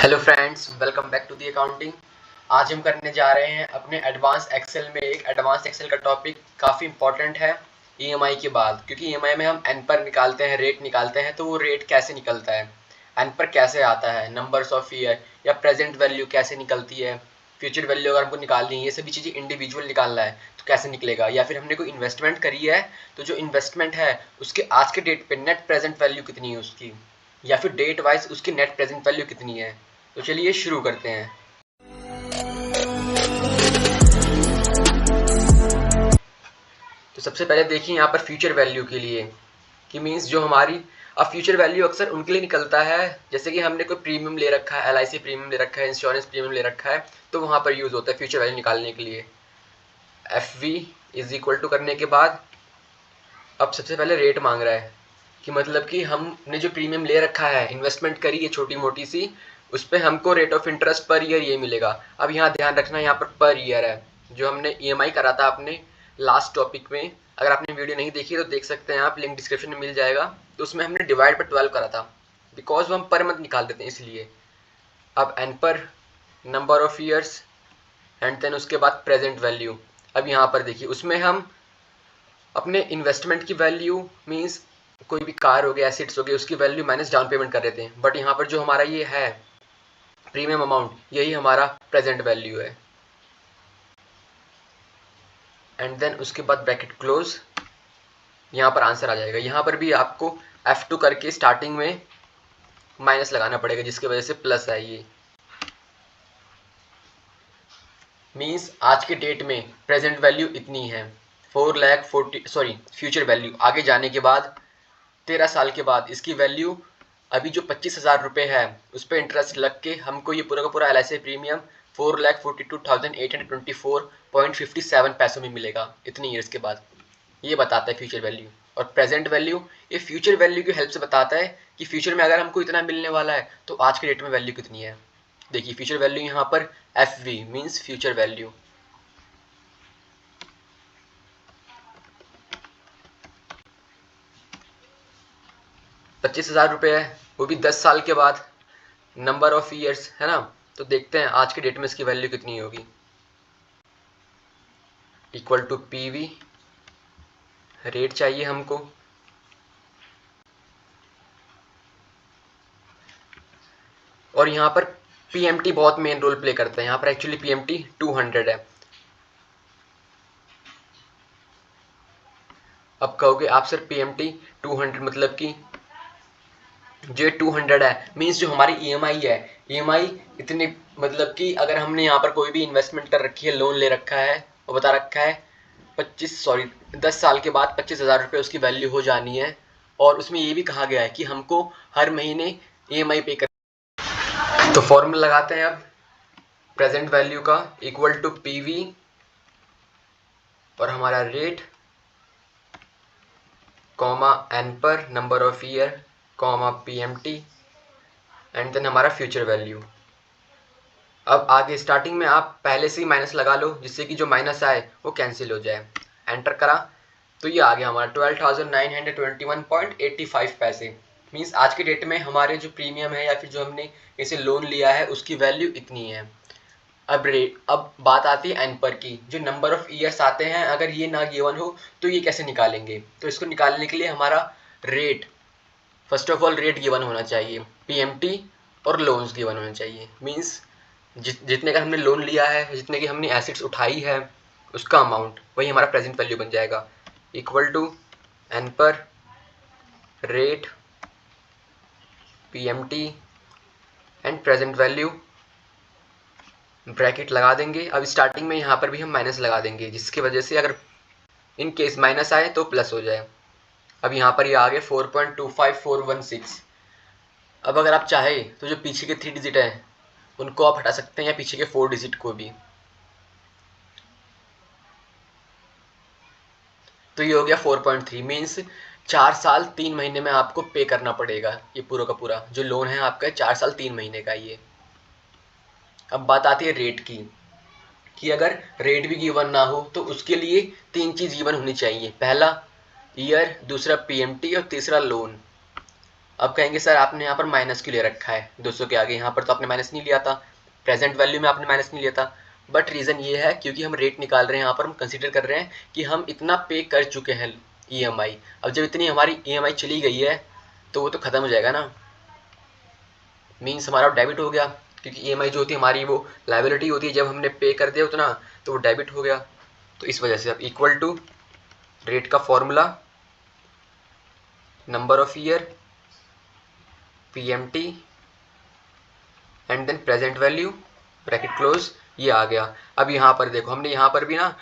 Hello friends, welcome back to the accounting. आज हम करने जा रहे हैं अपने एडवांस एक्सेल में एक एडवांस एक्सेल का टॉपिक काफ़ी इंपॉर्टेंट है ईएमआई के बाद, क्योंकि ईएमआई में हम एन पर निकालते हैं, रेट निकालते हैं। तो वो रेट कैसे निकलता है, एन पर कैसे आता है, नंबर्स ऑफ ईयर या प्रेजेंट वैल्यू कैसे निकलती है, फ्यूचर वैल्यू अगर हमको निकालनी है, ये सभी चीज़ें इंडिविजुअल निकालना है तो कैसे निकलेगा। या फिर हमने कोई इन्वेस्टमेंट करी है तो जो इन्वेस्टमेंट है उसके आज के डेट पे नेट प्रेजेंट वैल्यू कितनी है उसकी, या फिर डेट वाइज उसकी नेट प्रेजेंट वैल्यू कितनी है। तो चलिए शुरू करते हैं। तो सबसे पहले देखिए यहाँ पर फ्यूचर वैल्यू के लिए कि मीन्स जो हमारी अब फ्यूचर वैल्यू अक्सर उनके लिए निकलता है जैसे कि हमने कोई प्रीमियम ले रखा है, एलआईसी प्रीमियम ले रखा है, इंश्योरेंस प्रीमियम ले रखा है, तो वहाँ पर यूज़ होता है फ्यूचर वैल्यू निकालने के लिए। F V is equal to करने के बाद अब सबसे पहले रेट मांग रहा है कि मतलब कि हमने जो प्रीमियम ले रखा है, इन्वेस्टमेंट करी है छोटी मोटी सी, उस पर हमको rate of interest per year ये मिलेगा। अब यहाँ ध्यान रखना, यहाँ पर ईयर है। जो हमने ईएमआई करा था अपने लास्ट टॉपिक में, अगर आपने वीडियो नहीं देखी तो देख सकते हैं आप, लिंक डिस्क्रिप्शन में मिल जाएगा। तो उसमें हमने डिवाइड पर 12 करा था, बिकॉज वो हम पर मंथ निकाल देते हैं इसलिए। अब एन पर number of years and then उसके बाद प्रेजेंट वैल्यू। अब यहाँ पर देखिए, उसमें हम अपने इन्वेस्टमेंट की वैल्यू मीन्स कोई भी कार हो गया, एसेट्स हो गए, उसकी वैल्यू माइनस डाउन पेमेंट कर देते हैं। बट यहाँ पर जो हमारा ये है प्रीमियम अमाउंट, यही हमारा प्रेजेंट वैल्यू है। एंड देन उसके बाद ब्रैकेट क्लोज, यहाँ पर आंसर आ जाएगा। यहाँ पर भी आपको F2 करके स्टार्टिंग में माइनस लगाना पड़ेगा, जिसकी वजह से प्लस है। ये मीन्स आज के डेट में प्रेजेंट वैल्यू इतनी है 4,40,000, फ्यूचर वैल्यू आगे जाने के बाद 13 साल के बाद इसकी वैल्यू अभी जो 25,000 रुपये है उस पर इंटरेस्ट लग के हमको ये पूरा का पूरा एलआईसी प्रीमियम 4,42,824.57 पैसों में मिलेगा इतनी ईयर्स के बाद। ये बताता है फ्यूचर वैल्यू। और प्रेजेंट वैल्यू ये फ्यूचर वैल्यू की हेल्प से बताता है कि फ्यूचर में अगर हमको इतना मिलने वाला है तो आज के डेट में वैल्यू कितनी है। देखिए फ्यूचर वैल्यू यहाँ पर F V means future value. ₹25,000 है, वो भी 10 साल के बाद, नंबर ऑफ ईयर्स है ना। तो देखते हैं आज के डेट में इसकी वैल्यू कितनी होगी। इक्वल टू पीवी, रेट चाहिए हमको। और यहाँ पर पीएमटी बहुत मेन रोल प्ले करता है। यहाँ पर एक्चुअली पीएमटी 200 है। अब कहोगे आप सर पीएमटी 200 मतलब कि जो 200 है मीन्स जो हमारी ईएमआई है, ईएमआई इतने मतलब कि अगर हमने यहाँ पर कोई भी इन्वेस्टमेंट कर रखी है, लोन ले रखा है और बता रखा है 10 साल के बाद 25,000 रुपये उसकी वैल्यू हो जानी है। और उसमें ये भी कहा गया है कि हमको हर महीने ईएमआई पे कर। तो फॉर्मूला लगाते हैं अब प्रेजेंट वैल्यू का, इक्वल टू पीवी और हमारा रेट कॉमा एन पर number of year comma PMT and then हमारा फ्यूचर वैल्यू। अब आगे स्टार्टिंग में आप पहले से ही माइनस लगा लो, जिससे कि जो माइनस आए वो कैंसिल हो जाए। एंटर करा तो ये आ गया हमारा 12,921.85 पैसे। मीन्स आज के डेट में हमारे जो प्रीमियम है या फिर जो हमने इसे लोन लिया है उसकी वैल्यू इतनी है। अब बात आती है एन पर की, जो नंबर ऑफ ईयर्स आते हैं अगर ये ना गिवन हो तो ये कैसे निकालेंगे। तो इसको निकालने के लिए हमारा rate, first of all rate given होना चाहिए, पीएमटी और लोन्स गिवन होना चाहिए। मीन्स जितने का हमने लोन लिया है, जितने की हमने एसेट्स उठाई है, उसका अमाउंट, वही हमारा प्रेजेंट वैल्यू बन जाएगा। इक्वल टू एन पर rate PMT and present value, bracket लगा देंगे। अब स्टार्टिंग में यहाँ पर भी हम माइनस लगा देंगे, जिसकी वजह से अगर इन केस माइनस आए तो प्लस हो जाए। अब यहाँ पर ये आगे 4.25416। अब अगर आप चाहे तो जो पीछे के 3 डिजिट हैं उनको आप हटा सकते हैं, या पीछे के 4 डिजिट को भी। तो ये हो गया 4.3, मीन्स 4 साल 3 महीने में आपको पे करना पड़ेगा। ये पूरा का पूरा जो लोन है आपका 4 साल 3 महीने का ये। अब बात आती है रेट की, कि अगर रेट भी गिवन ना हो तो उसके लिए 3 चीज़ गिवन होनी चाहिए। पहला ईयर, दूसरा पीएमटी और तीसरा लोन। अब कहेंगे सर आपने यहाँ पर माइनस क्यों ले रखा है 200 के आगे, यहाँ पर तो आपने माइनस नहीं लिया था, प्रेजेंट वैल्यू में आपने माइनस नहीं लिया था। बट रीज़न ये है क्योंकि हम रेट निकाल रहे हैं, यहाँ पर हम कंसीडर कर रहे हैं कि हम इतना पे कर चुके हैं ईएमआई। अब जब इतनी हमारी ईएमआई चली गई है तो वो तो ख़त्म हो जाएगा ना, मीन्स हमारा डेबिट हो गया, क्योंकि ईएमआई जो होती है हमारी वो लाइबिलिटी होती है, जब हमने पे कर दिया उतना तो वो डेबिट हो गया। तो इस वजह से अब इक्वल टू रेट का formula number of year PMT and then present value bracket close, ये आ गया। अब यहाँ पर देखो हमने यहाँ पर भी ना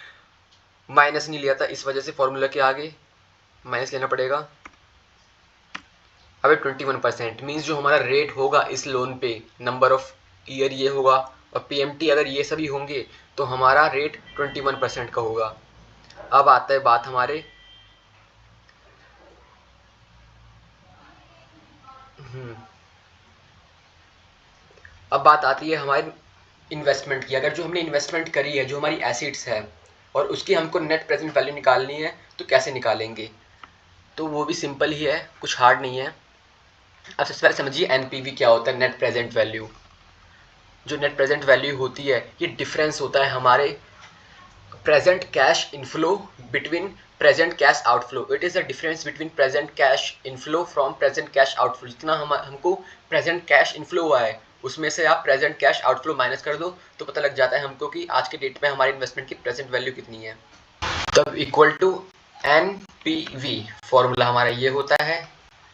माइनस नहीं लिया था, इस वजह से फॉर्मूला के आगे माइनस लेना पड़ेगा। अब 21% मीन्स जो हमारा रेट होगा इस लोन पे, नंबर ऑफ ईयर ये होगा और PMT अगर ये सभी होंगे तो हमारा रेट 21% का होगा। अब आता है बात हमारे अब बात आती है हमारी इन्वेस्टमेंट की। अगर जो हमने इन्वेस्टमेंट करी है, जो हमारी एसिड्स है, और उसकी हमको नेट प्रेजेंट वैल्यू निकालनी है तो कैसे निकालेंगे? तो वो भी सिंपल ही है, कुछ हार्ड नहीं है। अब सबसे पहले समझिए NPV क्या होता है, नेट प्रेजेंट वैल्यू। जो नेट प्रेजेंट वैल्यू होती है ये डिफरेंस होता है हमारे present cash inflow between present cash outflow. It is the difference between present cash inflow from present cash outflow. जितना हमको प्रेजेंट कैश इनफ्लो हुआ है उसमें से आप प्रेजेंट कैश आउटफ्लो माइनस कर दो तो पता लग जाता है हमको कि आज के डेट में हमारी इन्वेस्टमेंट की प्रेजेंट वैल्यू कितनी है। तब इक्वल टू NPV फॉर्मूला हमारा ये होता है,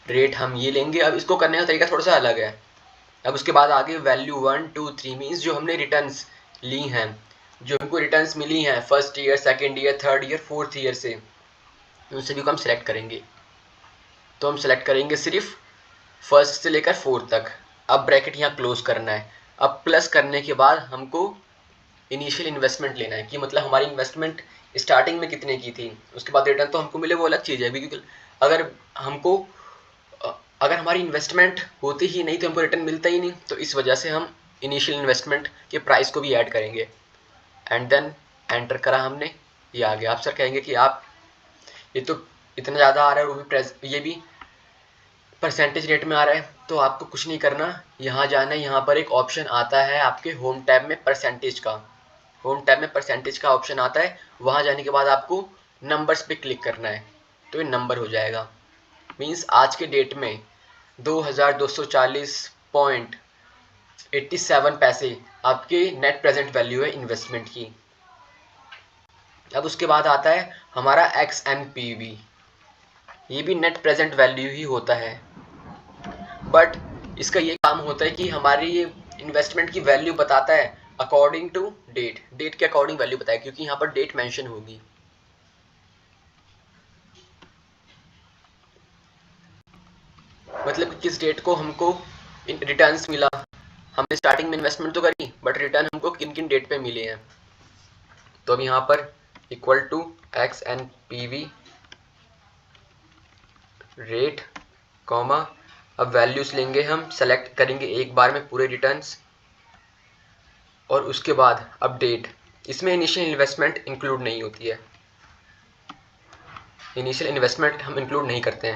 रेट हम ये लेंगे। अब इसको करने का तरीका थोड़ा सा अलग है। अब उसके बाद आगे वैल्यू 1 2 3 मीन्स जो हमने रिटर्न्स ली हैं, जो हमको रिटर्न्स मिली हैं first year, second year, third year, fourth year से, उन सभी को हम सिलेक्ट करेंगे। तो हम सिलेक्ट करेंगे सिर्फ फर्स्ट से लेकर फोर्थ तक। अब ब्रैकेट यहाँ क्लोज करना है। अब प्लस करने के बाद हमको इनिशियल इन्वेस्टमेंट लेना है, कि मतलब हमारी इन्वेस्टमेंट स्टार्टिंग में कितने की थी, उसके बाद रिटर्न तो हमको मिले वो अलग चीज़ है। बिल्कुल अगर हमारी इन्वेस्टमेंट होती ही नहीं तो हमको रिटर्न मिलता ही नहीं, तो इस वजह से हम इनिशियल इन्वेस्टमेंट के प्राइस को भी ऐड करेंगे। एंड देन एंटर करा हमने, ये आ गया। आप सर कहेंगे कि आप ये तो इतना ज़्यादा आ रहा है, वो भी ये भी परसेंटेज रेट में आ रहा है। तो आपको कुछ नहीं करना, यहाँ जाना है, यहाँ पर एक ऑप्शन आता है आपके होम टैब में परसेंटेज का, होम टैब में परसेंटेज का ऑप्शन आता है। वहाँ जाने के बाद आपको नंबर्स पे क्लिक करना है तो ये नंबर हो जाएगा। मीन्स आज के डेट में 2240.87 पैसे आपके नेट प्रेजेंट वैल्यू है इन्वेस्टमेंट की। अब उसके बाद आता है हमारा XNPV, ये भी नेट प्रेजेंट वैल्यू ही होता है, बट इसका ये काम होता है कि हमारी ये इन्वेस्टमेंट की वैल्यू बताता है अकॉर्डिंग टू डेट, डेट के अकॉर्डिंग वैल्यू बताए, क्योंकि यहाँ पर डेट मेंशन होगी। मतलब किस डेट को हमको रिटर्न्स मिला, हमने स्टार्टिंग में इन्वेस्टमेंट तो करी बट रिटर्न हमको किन किन डेट पे मिले हैं। तो अब यहाँ पर equal to XNPV rate comma, अब वैल्यूज लेंगे, हम सेलेक्ट करेंगे एक बार में पूरे रिटर्न्स, और उसके बाद अब डेट। इसमें इनिशियल इन्वेस्टमेंट इंक्लूड नहीं होती है, इनिशियल इन्वेस्टमेंट हम इंक्लूड नहीं करते हैं।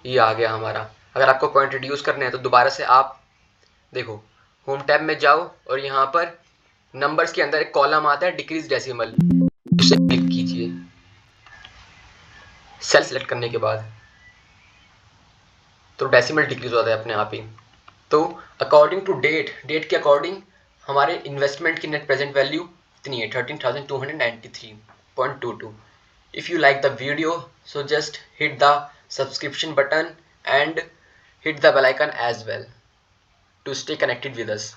ये आ गया हमारा। अगर आपको पॉइंट रिड्यूस करने हैं तो दोबारा से आप देखो होम टैब में जाओ और यहाँ पर नंबर्स के अंदर एक कॉलम आता है डिक्रीज डेसिमल, उसे क्लिक कीजिए सेल सेलेक्ट करने के बाद, तो डेसिमल डिक्रीज होता है अपने आप ही। तो अकॉर्डिंग टू डेट, डेट के अकॉर्डिंग हमारे इन्वेस्टमेंट की नेट प्रेजेंट वैल्यू इतनी है 13,293.22। If you like the video, so just hit the subscription button and hit the bell icon as well to stay connected with us.